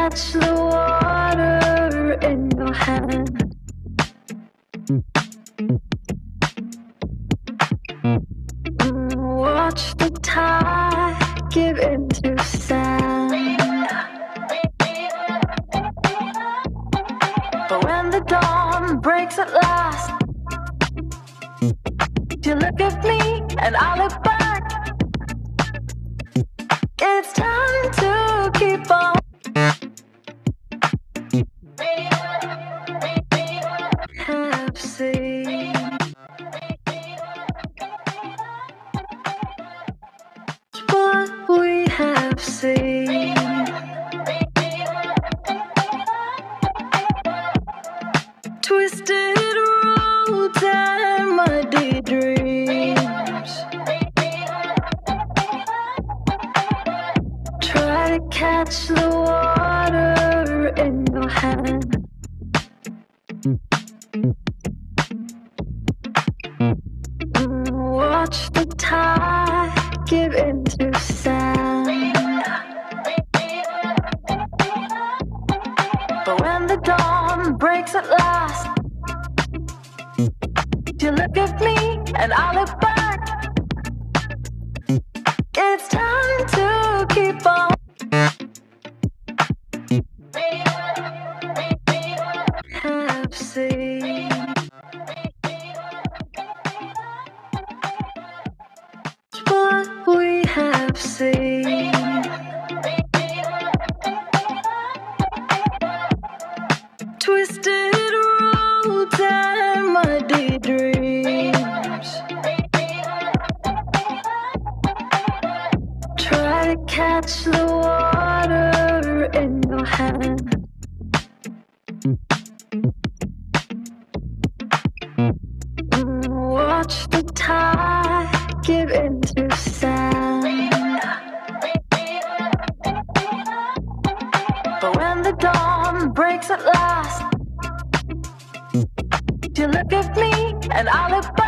catch the water in your hand. Watch the tide give into sand. But when the dawn breaks at last, you look at me and I look back. It's time to keep on. Have seen what we have seen. Twisted roads and muddy dreams. Try to catch the water in your hand. Watch the tide give into sand. But when the dawn breaks at last, you look at me and I look back. It's time to keep on. Have seen what we have seen. Twisted roads and muddy dreams. Try to catch the water in your hand. Watch the tide give into sand. But when the dawn breaks at last, you look at me and I look back.